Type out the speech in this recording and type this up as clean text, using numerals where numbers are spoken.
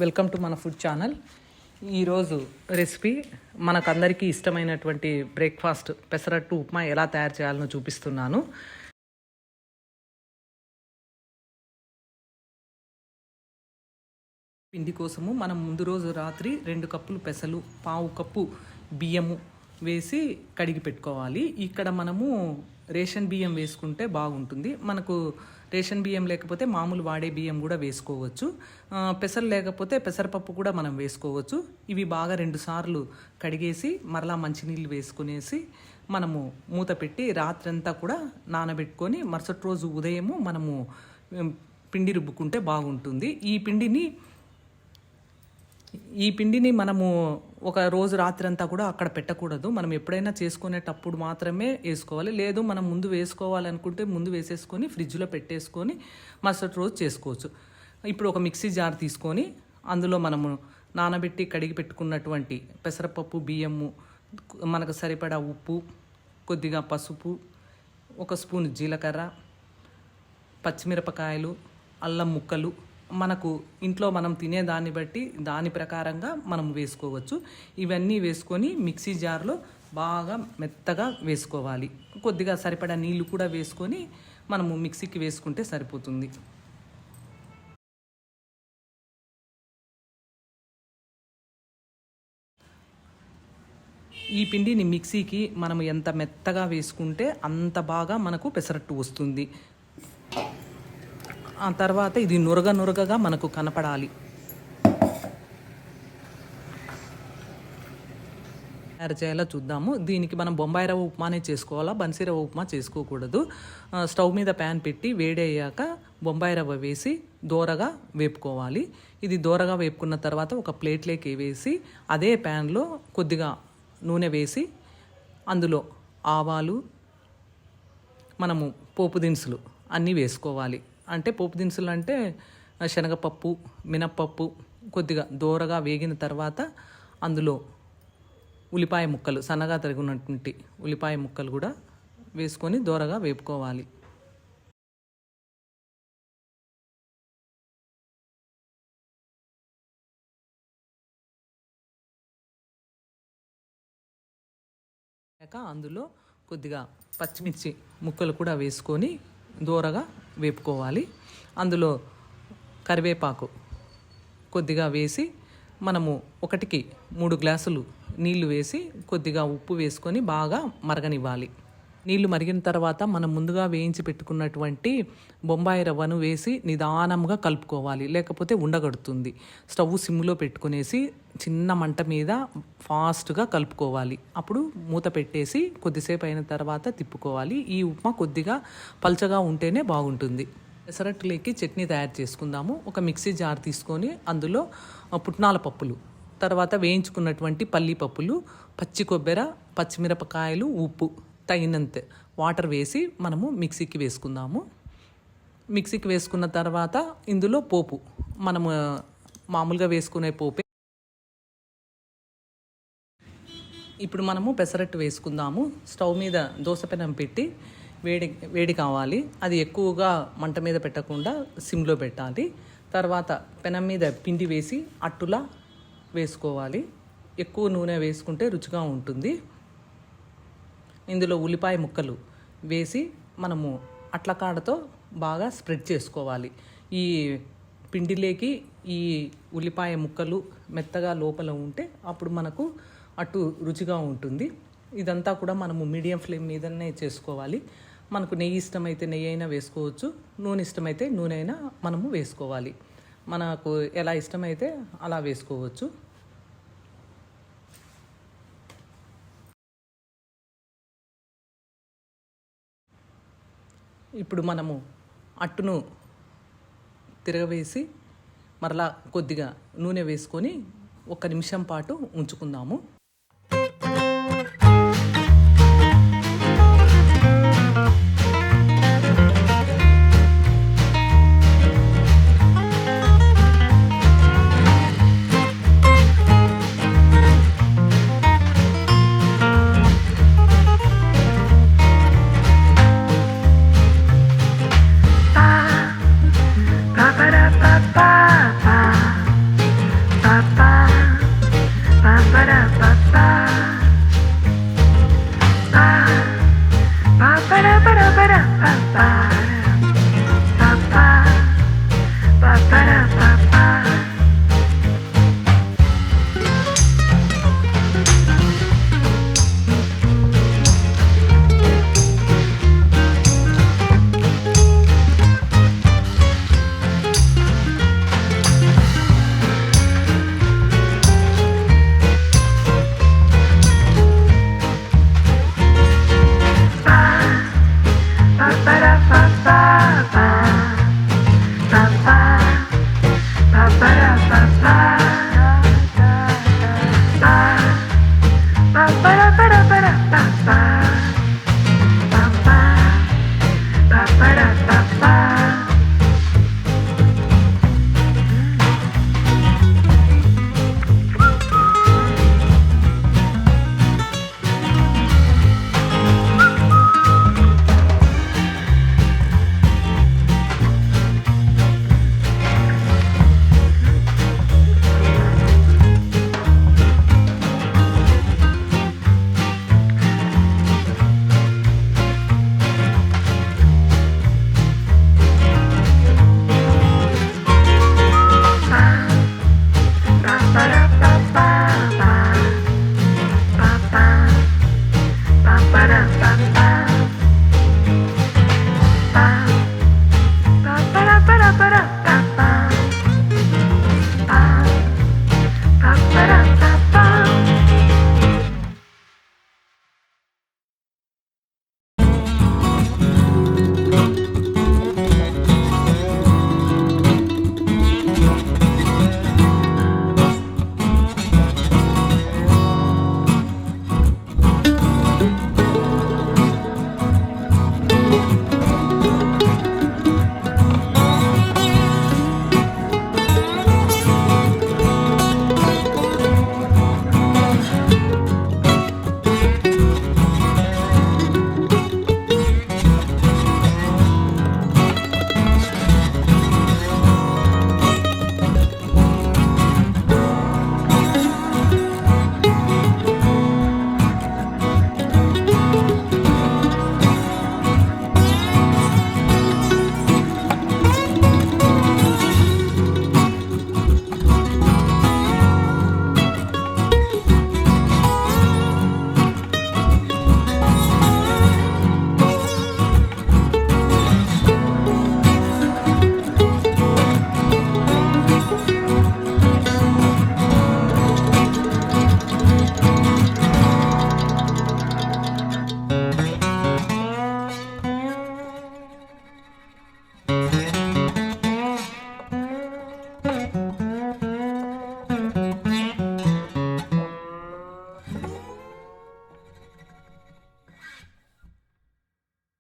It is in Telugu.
వెల్కమ్ టు మన ఫుడ్ ఛానల్. ఈరోజు రెసిపీ మనకందరికీ ఇష్టమైనటువంటి బ్రేక్ఫాస్ట్ పెసరట్టు ఉప్మా ఎలా తయారు చేయాలనో చూపిస్తున్నాను. పిండి కోసము మనం ముందు రోజు రాత్రి 2 కప్పులు పెసలు, 1/4 కప్పు బియ్యము వేసి కడిగి పెట్టుకోవాలి. ఇక్కడ మనము రేషన్ బియ్యం వేసుకుంటే బాగుంటుంది. మనకు రేషన్ బియ్యం లేకపోతే మామూలు వాడే బియ్యం కూడా వేసుకోవచ్చు. పెసలు లేకపోతే పెసరపప్పు కూడా మనం వేసుకోవచ్చు. ఇవి బాగా 2 సార్లు కడిగేసి మరలా మంచినీళ్ళు వేసుకునేసి మనము మూత పెట్టి రాత్రంతా కూడా నానబెట్టుకొని మరుసటి రోజు ఉదయము మనము పిండి రుబ్బుకుంటే బాగుంటుంది. ఈ పిండిని మనము ఒక రోజు రాత్రి అంతా కూడా అక్కడ పెట్టకూడదు. మనం ఎప్పుడైనా చేసుకునేటప్పుడు మాత్రమే వేసుకోవాలి. లేదు మనం ముందు వేసుకోవాలనుకుంటే ముందు వేసేసుకొని ఫ్రిడ్జ్లో పెట్టేసుకొని మరుసటి రోజు చేసుకోవచ్చు. ఇప్పుడు ఒక మిక్సీ జార్ తీసుకొని అందులో మనము నానబెట్టి కడిగి పెట్టుకున్నటువంటి పెసరపప్పు, బియ్యము, మనకు సరిపడా ఉప్పు, కొద్దిగా పసుపు, 1 స్పూన్ జీలకర్ర, పచ్చిమిరపకాయలు, అల్లం ముక్కలు, మనకు ఇంట్లో మనం తినేదాన్ని బట్టి దాని ప్రకారంగా మనం వేసుకోవచ్చు. ఇవన్నీ వేసుకొని మిక్సీ జార్లో బాగా మెత్తగా వేసుకోవాలి. కొద్దిగా సరిపడా నీళ్లు కూడా వేసుకొని మనము మిక్సీకి వేసుకుంటే సరిపోతుంది. ఈ పిండిని మిక్సీకి మనం ఎంత మెత్తగా వేసుకుంటే అంత బాగా మనకు పెసరట్టు వస్తుంది. ఆ తర్వాత ఇది నురగగా మనకు కనపడాలి. తయారు చేయాలో చూద్దాము. దీనికి మనం బొంబాయి రవ్వ ఉప్మానే చేసుకోవాలా, బన్సీ రవ్వ ఉప్మా చేసుకోకూడదు. స్టవ్ మీద ప్యాన్ పెట్టి వేడయ్యాక బొంబాయి రవ్వ వేసి దోరగా వేపుకోవాలి. ఇది దోరగా వేపుకున్న తర్వాత ఒక ప్లేట్లోకి వేసి అదే ప్యాన్లో కొద్దిగా నూనె వేసి అందులో ఆవాలు, మనము పోపు దినుసులు అన్నీ వేసుకోవాలి. అంటే పోపు దినుసులు అంటే శనగపప్పు, మినప్పప్పు కొద్దిగా దోరగా వేగిన తర్వాత అందులో ఉల్లిపాయ ముక్కలు, సన్నగా తరిగినటువంటి ఉల్లిపాయ ముక్కలు కూడా వేసుకొని దోరగా వేపుకోవాలి. అందులో కొద్దిగా పచ్చిమిర్చి ముక్కలు కూడా వేసుకొని దోరగా వేపుకోవాలి. అందులో కరివేపాకు కొద్దిగా వేసి మనము 1కి 3 గ్లాసులు నీళ్లు వేసి కొద్దిగా ఉప్పు వేసుకొని బాగా మరగనివ్వాలి. నీళ్లు మరిగిన తర్వాత మనం ముందుగా వేయించి పెట్టుకున్నటువంటి బొంబాయి రవ్వను వేసి నిదానంగా కలుపుకోవాలి, లేకపోతే ఉండగడుతుంది. స్టవ్ సిమ్లో పెట్టుకునేసి చిన్న మంట మీద ఫాస్ట్గా కలుపుకోవాలి. అప్పుడు మూత పెట్టేసి కొద్దిసేపు అయిన తర్వాత తిప్పుకోవాలి. ఈ ఉప్మా కొద్దిగా పల్చగా ఉంటేనే బాగుంటుంది. పెసరట్టులోకి చట్నీ తయారు చేసుకుందాము. ఒక మిక్సీ జార్ తీసుకొని అందులో పుట్నాల పప్పులు, తర్వాత వేయించుకున్నటువంటి పల్లి పప్పులు, పచ్చి కొబ్బరి, పచ్చిమిరపకాయలు, ఉప్పు, తగినంత వాటర్ వేసి మనము మిక్సీకి వేసుకుందాము. మిక్సీకి వేసుకున్న తర్వాత ఇందులో పోపు, మనము మామూలుగా వేసుకునే పోపే. ఇప్పుడు మనము పెసరట్టు వేసుకుందాము. స్టవ్ మీద దోస పెనం పెట్టి వేడి కావాలి. అది ఎక్కువగా మంట మీద పెట్టకుండా సిమ్లో పెట్టాలి. తర్వాత పెనం మీద పిండి వేసి అట్టులా వేసుకోవాలి. ఎక్కువ నూనె వేసుకుంటే రుచిగా ఉంటుంది. ఇందులో ఉల్లిపాయ ముక్కలు వేసి మనము అట్ల కాడతో బాగా స్ప్రెడ్ చేసుకోవాలి. ఈ పిండిలోకి ఈ ఉల్లిపాయ ముక్కలు మెత్తగా లోపల ఉంటే అప్పుడు మనకు అటు రుచిగా ఉంటుంది. ఇదంతా కూడా మనము మీడియం ఫ్లేమ్ మీదనే చేసుకోవాలి. మనకు నెయ్యి ఇష్టమైతే నెయ్యి అయినా వేసుకోవచ్చు, నూనె ఇష్టమైతే నూనె అయినా మనము వేసుకోవాలి. మనకు ఎలా ఇష్టమైతే అలా వేసుకోవచ్చు. ఇప్పుడు మనము అట్టును తిరగవేసి మరలా కొద్దిగా నూనె వేసుకొని 1 నిమిషం పాటు ఉంచుకుందాము.